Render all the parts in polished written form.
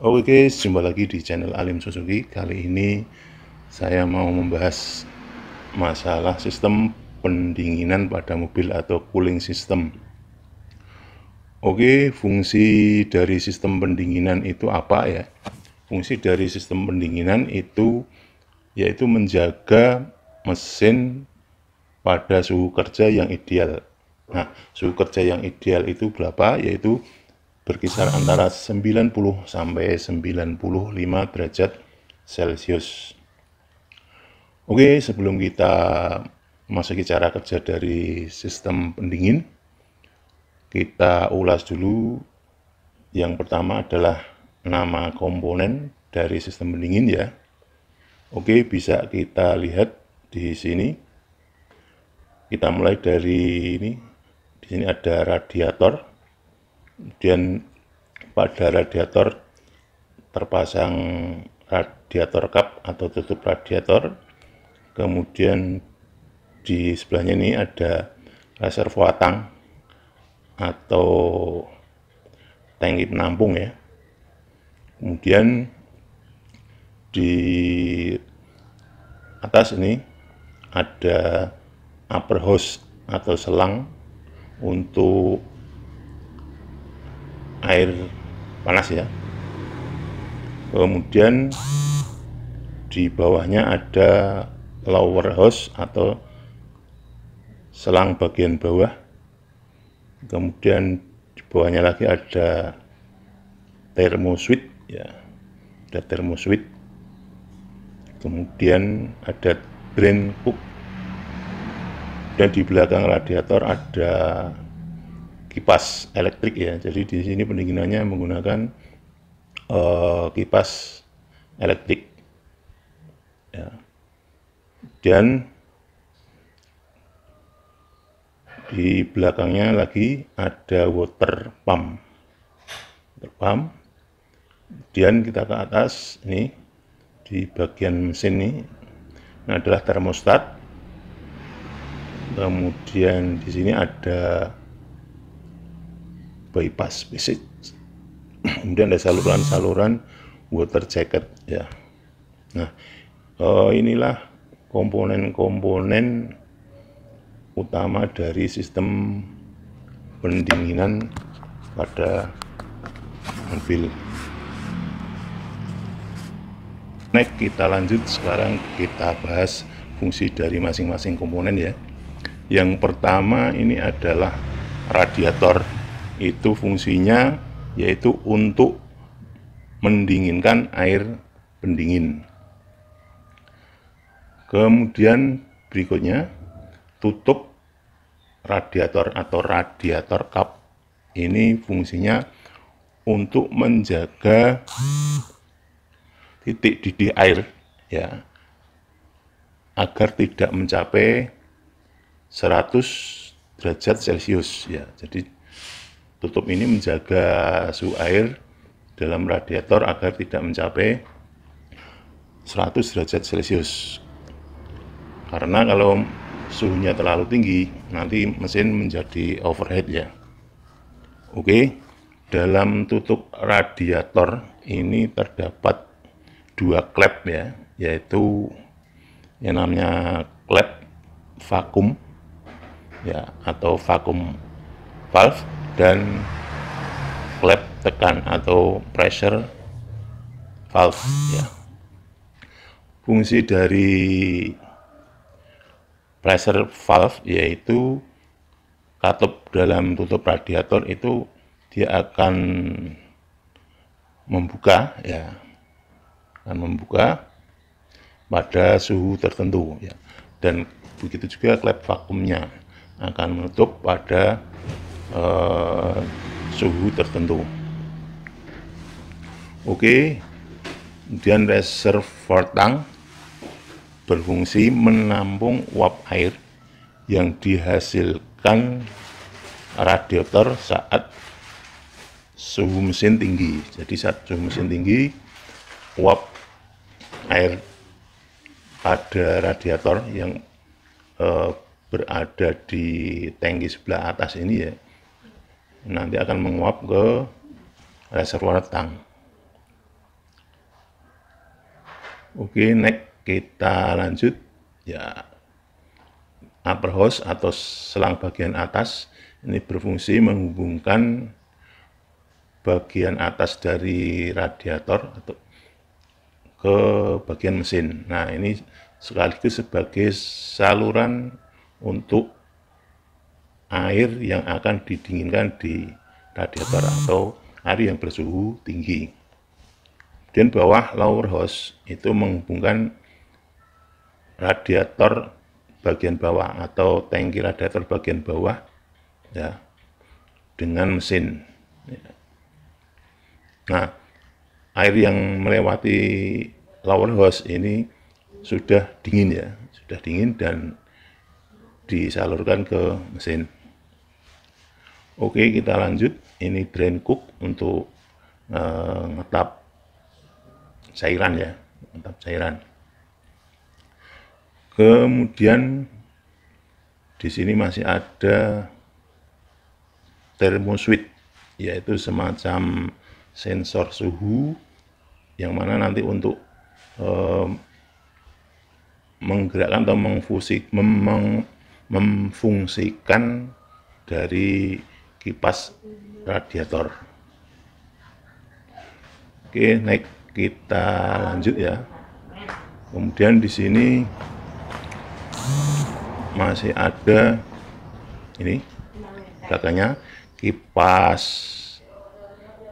Oke guys, jumpa lagi di channel Alim Suzuki. Kali ini saya mau membahas masalah sistem pendinginan pada mobil atau cooling system. Oke, fungsi dari sistem pendinginan itu apa ya? Fungsi dari sistem pendinginan itu yaitu menjaga mesin pada suhu kerja yang ideal. Nah, suhu kerja yang ideal itu berapa? Yaitu berkisar antara 90 sampai 95 derajat Celcius. Oke, sebelum kita masuki cara kerja dari sistem pendingin, kita ulas dulu. Yang pertama adalah nama komponen dari sistem pendingin ya. Oke, bisa kita lihat di sini. Kita mulai dari ini. Di sini ada radiator. Kemudian pada radiator terpasang radiator cup atau tutup radiator. Kemudian di sebelahnya ini ada reservoir tank atau tangki penampung ya. Kemudian di atas ini ada upper hose atau selang untuk air panas ya. Kemudian di bawahnya ada lower hose atau selang bagian bawah. Kemudian di bawahnya lagi ada thermoswitch ya, ada thermoswitch. Kemudian ada drain hook, dan di belakang radiator ada kipas elektrik ya. Jadi di sini pendinginannya menggunakan kipas elektrik ya. Dan di belakangnya lagi ada water pump. Kemudian kita ke atas ini di bagian mesin ini adalah termostat. Kemudian di sini ada bypass basic. Kemudian ada saluran-saluran water jacket ya. Nah, inilah komponen-komponen utama dari sistem pendinginan pada mobil. Next, kita lanjut. Sekarang kita bahas fungsi dari masing-masing komponen ya. Yang pertama ini adalah radiator. Itu fungsinya yaitu untuk mendinginkan air pendingin. Kemudian berikutnya tutup radiator atau radiator cup. Ini fungsinya untuk menjaga titik didih air ya, agar tidak mencapai 100 derajat Celcius ya. Jadi tutup ini menjaga suhu air dalam radiator agar tidak mencapai 100 derajat Celcius. Karena kalau suhunya terlalu tinggi, nanti mesin menjadi overheat ya. Oke, dalam tutup radiator ini terdapat dua klep ya, yaitu yang namanya klep vakum ya atau vakum valve, dan klep tekan atau pressure valve ya. Fungsi dari pressure valve yaitu katup dalam tutup radiator itu dia akan membuka ya, pada suhu tertentu ya, dan begitu juga klep vakumnya akan menutup pada suhu tertentu. Oke, kemudian reservoir tank berfungsi menampung uap air yang dihasilkan radiator saat suhu mesin tinggi. Jadi saat suhu mesin tinggi, uap air pada radiator yang berada di tangki sebelah atas ini ya, nanti akan menguap ke reservoir tank. Oke, next kita lanjut ya. Upper hose atau selang bagian atas ini berfungsi menghubungkan bagian atas dari radiator atau ke bagian mesin. Nah, ini sekaligus sebagai saluran untuk air yang akan didinginkan di radiator atau air yang bersuhu tinggi. Kemudian bawah lower hose itu menghubungkan radiator bagian bawah atau tangki radiator bagian bawah ya dengan mesin. Nah, air yang melewati lower hose ini sudah dingin ya, sudah dingin dan disalurkan ke mesin. Oke, kita lanjut. Ini drain cook untuk ngetap cairan ya, ngetap cairan. Kemudian di sini masih ada thermoswitch, yaitu semacam sensor suhu yang mana nanti untuk menggerakkan atau memfungsikan dari kipas radiator. Oke, next kita lanjut ya. Kemudian di sini masih ada ini belakangnya kipas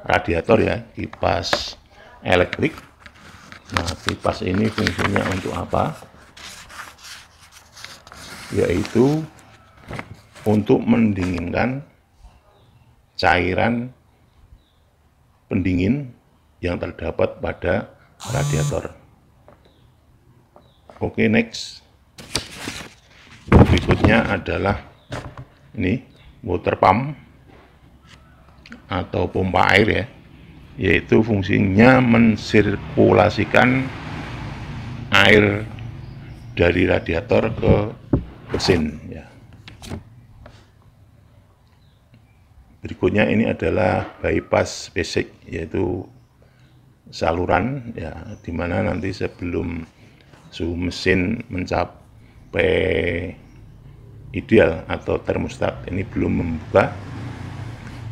radiator ya, kipas elektrik. Nah, kipas ini fungsinya untuk apa? Yaitu untuk mendinginkan cairan pendingin yang terdapat pada radiator. Oke, next. Berikutnya adalah ini water pump atau pompa air ya, yaitu fungsinya mensirkulasikan air dari radiator ke mesin ya. Berikutnya ini adalah bypass basic, yaitu saluran ya, dimana nanti sebelum suhu mesin mencapai ideal atau termostat ini belum membuka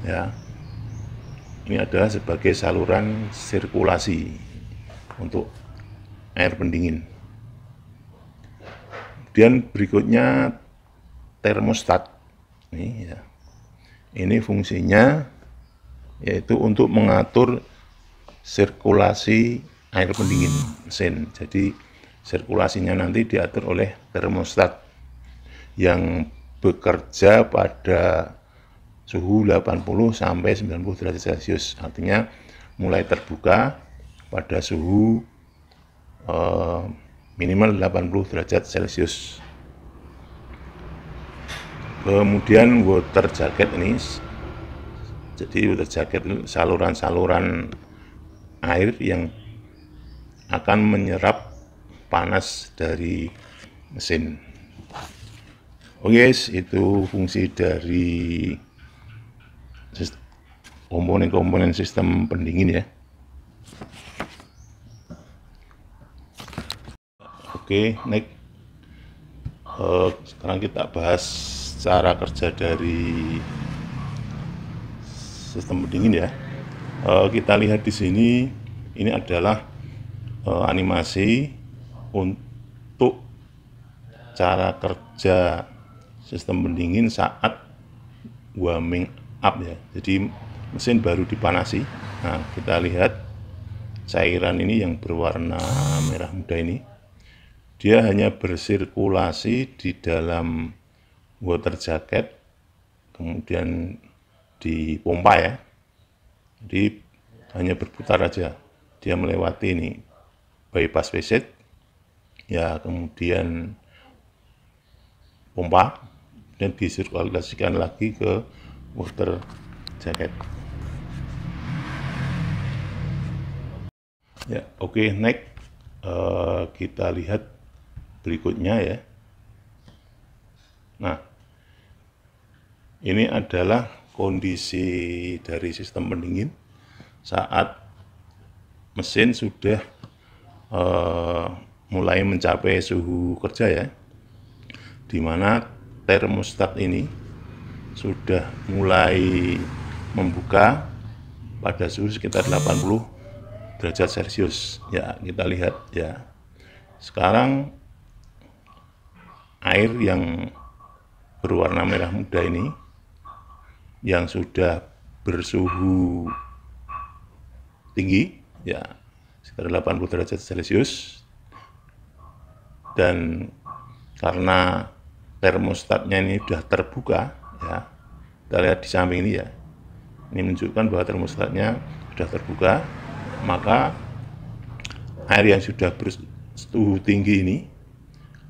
ya, ini adalah sebagai saluran sirkulasi untuk air pendingin. Kemudian berikutnya termostat ini ya, ini fungsinya yaitu untuk mengatur sirkulasi air pendingin mesin. Jadi sirkulasinya nanti diatur oleh termostat yang bekerja pada suhu 80 sampai 90 derajat Celcius. Artinya mulai terbuka pada suhu minimal 80 derajat Celcius. Kemudian water jacket ini, jadi water jacket saluran-saluran air yang akan menyerap panas dari mesin. Oke guys, itu fungsi dari komponen-komponen sistem pendingin ya. Oke, next. Sekarang kita bahas cara kerja dari sistem pendingin ya. Kita lihat di sini, ini adalah animasi untuk cara kerja sistem pendingin saat warming up ya. Jadi mesin baru dipanasi. Nah, kita lihat cairan ini yang berwarna merah muda ini, dia hanya bersirkulasi di dalam water jacket, kemudian di pompa ya. Jadi hanya berputar aja, dia melewati ini bypass visit ya, kemudian pompa dan disirkulasikan lagi ke water jacket ya. Oke, next kita lihat berikutnya ya. Nah, ini adalah kondisi dari sistem pendingin saat mesin sudah eh, mulai mencapai suhu kerja ya, di mana termostat ini sudah mulai membuka pada suhu sekitar 80 derajat Celcius. Ya, kita lihat ya. Sekarang air yang berwarna merah muda ini yang sudah bersuhu tinggi ya, sekitar 80 derajat Celcius, dan karena termostatnya ini sudah terbuka ya, kita lihat di samping ini ya, ini menunjukkan bahwa termostatnya sudah terbuka, maka air yang sudah bersuhu tinggi ini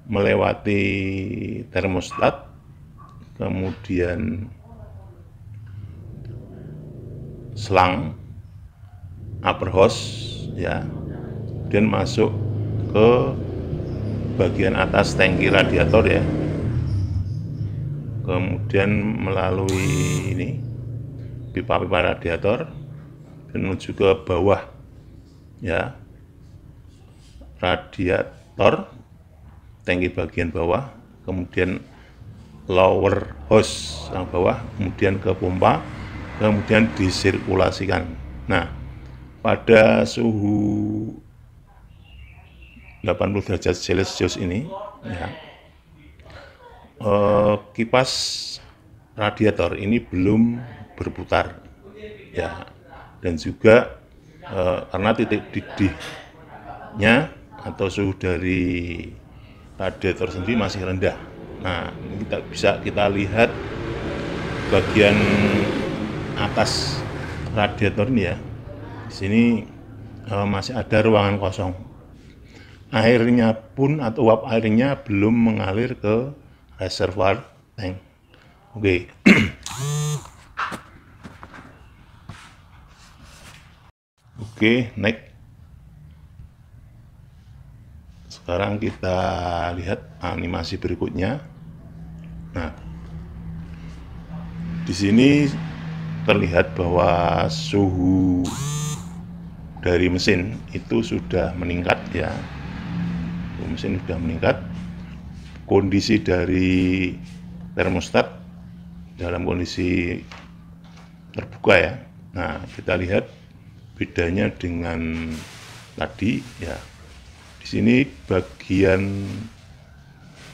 melewati termostat, kemudian selang upper hose ya, dan masuk ke bagian atas tangki radiator ya, kemudian melalui ini pipa-pipa radiator dan menuju ke bawah ya, radiator tangki bagian bawah, kemudian lower hose yang bawah, kemudian ke pompa, kemudian disirkulasikan. Nah, pada suhu 80 derajat Celcius ini ya, kipas radiator ini belum berputar ya, dan juga karena titik didihnya atau suhu dari radiator sendiri masih rendah. Nah, kita lihat bagian atas radiator ini ya. Di sini masih ada ruangan kosong. Airnya pun atau uap airnya belum mengalir ke reservoir tank. Oke. Oke, next. Sekarang kita lihat animasi berikutnya. Nah, di sini terlihat bahwa suhu dari mesin itu sudah meningkat ya. Mesin sudah meningkat. Kondisi dari termostat dalam kondisi terbuka ya. Nah, kita lihat bedanya dengan tadi ya. Di sini bagian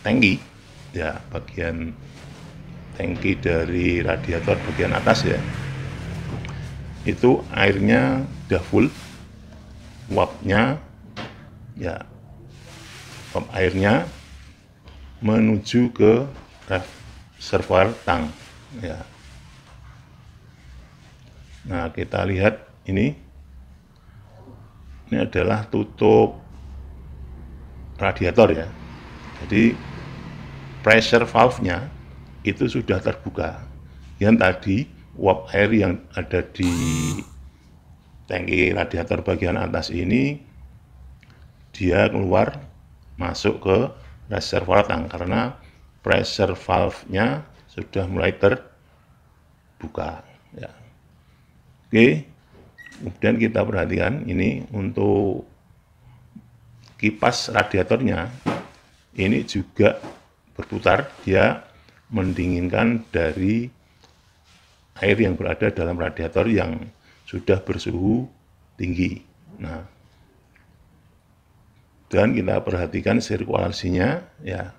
tangki ya, bagian tangki dari radiator bagian atas ya, itu airnya udah full, uapnya ya, uap airnya menuju ke reservoir tank ya. Nah, kita lihat ini adalah tutup radiator ya. Jadi pressure valve-nya itu sudah terbuka. Yang tadi uap air yang ada di tangki radiator bagian atas ini dia keluar masuk ke reservoir tank karena pressure valve-nya sudah mulai terbuka ya. Oke. Kemudian kita perhatikan ini untuk kipas radiatornya ini juga berputar, dia mendinginkan dari air yang berada dalam radiator yang sudah bersuhu tinggi. Nah, dan kita perhatikan sirkulasinya ya,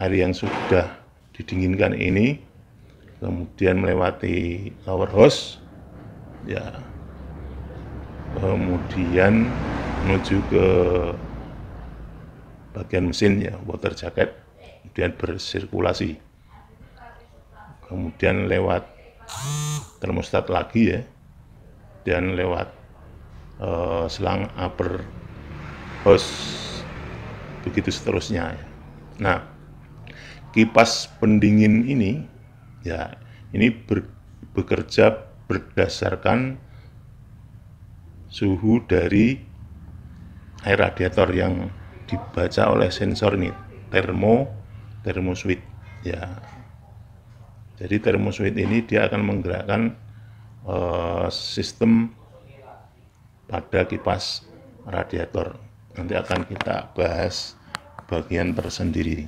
air yang sudah didinginkan ini kemudian melewati lower hose ya, kemudian menuju ke bagian mesin ya, water jacket, kemudian bersirkulasi, kemudian lewat termostat lagi ya, dan lewat selang upper hose, begitu seterusnya ya. Nah, kipas pendingin ini ya, ini bekerja berdasarkan suhu dari air radiator yang dibaca oleh sensor ini, thermoswitch ya. Jadi thermoswitch ini dia akan menggerakkan sistem pada kipas radiator. Nanti akan kita bahas bagian tersendiri.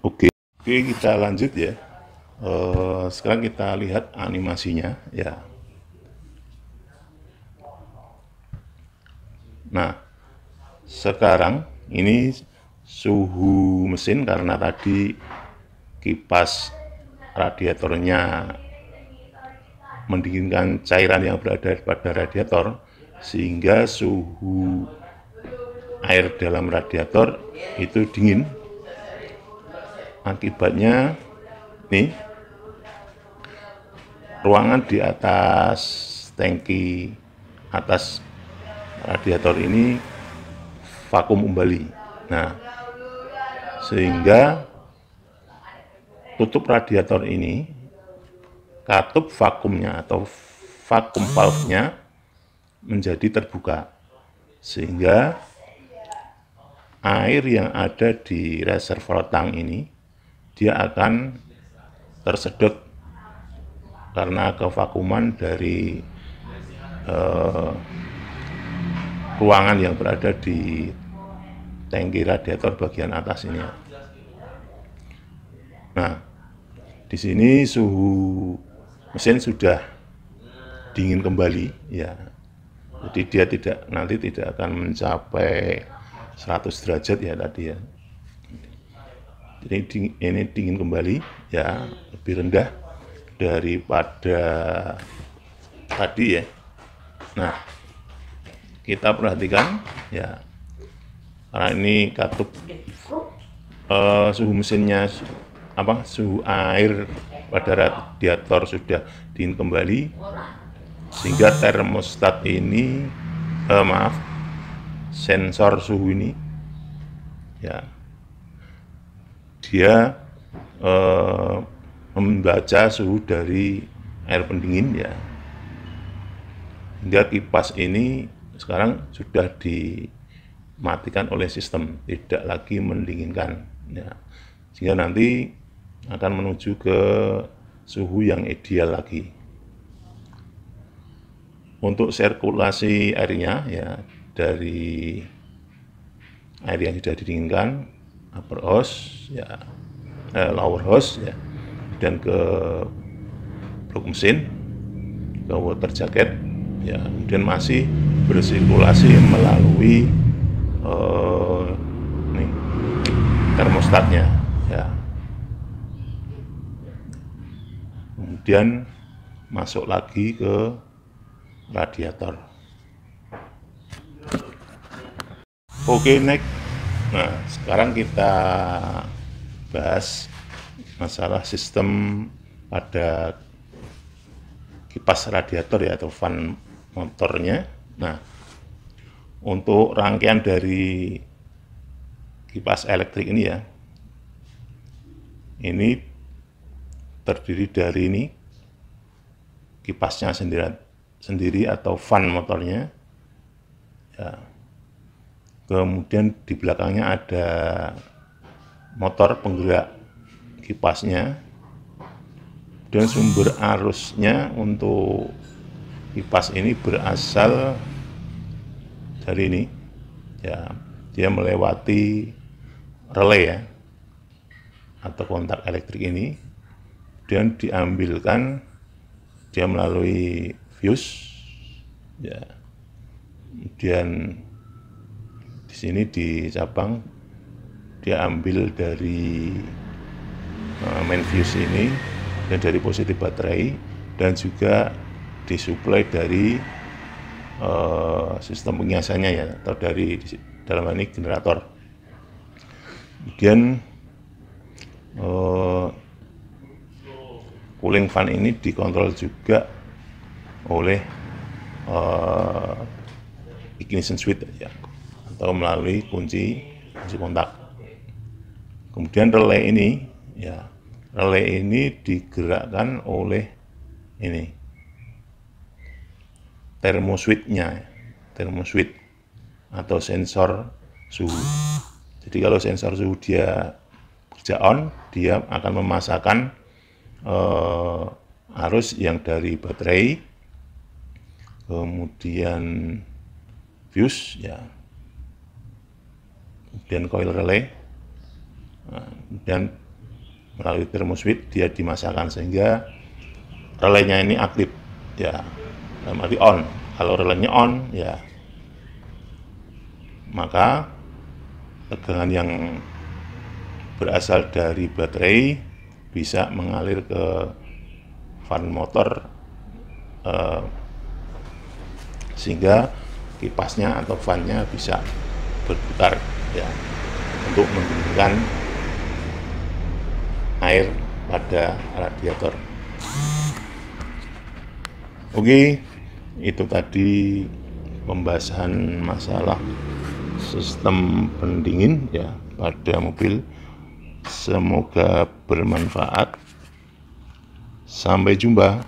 Oke, kita lanjut ya. Sekarang kita lihat animasinya ya. Nah, sekarang ini suhu mesin karena tadi kipas radiatornya mendinginkan cairan yang berada pada radiator, sehingga suhu air dalam radiator itu dingin. Akibatnya nih, ruangan di atas tangki atas radiator ini vakum kembali. Nah, sehingga tutup radiator ini, katup vakumnya atau vakum valve-nya menjadi terbuka, sehingga air yang ada di reservoir tank ini dia akan tersedot karena kevakuman dari ruangan yang berada di tangki radiator bagian atas ini. Nah, di sini suhu mesin sudah dingin kembali ya. Jadi dia nanti tidak akan mencapai 100 derajat ya tadi ya. Jadi ini dingin kembali ya, lebih rendah daripada tadi ya. Nah, kita perhatikan ya, karena ini katup suhu mesinnya suhu air pada radiator sudah dingin kembali, sehingga termostat ini sensor suhu ini ya, dia membaca suhu dari air pendingin ya, hingga kipas ini sekarang sudah dimatikan oleh sistem, tidak lagi mendinginkan ya, sehingga nanti akan menuju ke suhu yang ideal lagi. Untuk sirkulasi airnya ya, dari air yang sudah didinginkan upper hose ya, lower hose ya, dan ke blok mesin, ke water jacket ya, kemudian masih bersirkulasi melalui termostatnya ya, kemudian masuk lagi ke radiator. Oke, next. Nah, sekarang kita bahas masalah sistem pada kipas radiator ya, atau fan motornya. Nah, untuk rangkaian dari kipas elektrik ini ya, ini terdiri dari ini kipasnya sendiri atau fan motornya ya. Kemudian di belakangnya ada motor penggerak kipasnya, dan sumber arusnya untuk kipas ini berasal dari ini ya, dia melewati relay ya, atau kontak elektrik ini, dan diambilkan dia melalui fuse ya, kemudian di sini di cabang dia ambil dari main fuse ini, dan dari positif baterai, dan juga disuplai dari sistem pengiasannya ya, atau dari dalam ini generator. Kemudian cooling fan ini dikontrol juga oleh ignition switch ya, atau melalui kunci kontak. Kemudian relay ini ya, relay ini digerakkan oleh ini thermoswitch-nya, thermoswitch atau sensor suhu. Jadi kalau sensor suhu dia kerja on, dia akan memasakkan arus yang dari baterai kemudian fuse ya, kemudian coil relay, dan melalui thermoswitch dia dimasakkan sehingga relaynya ini aktif ya, dalam arti on. Kalau relaynya on ya, maka tegangan yang berasal dari baterai bisa mengalir ke fan motor sehingga kipasnya atau fannya bisa berputar ya, untuk mendinginkan air pada radiator. Oke, itu tadi pembahasan masalah sistem pendingin ya pada mobil. Semoga bermanfaat. Sampai jumpa.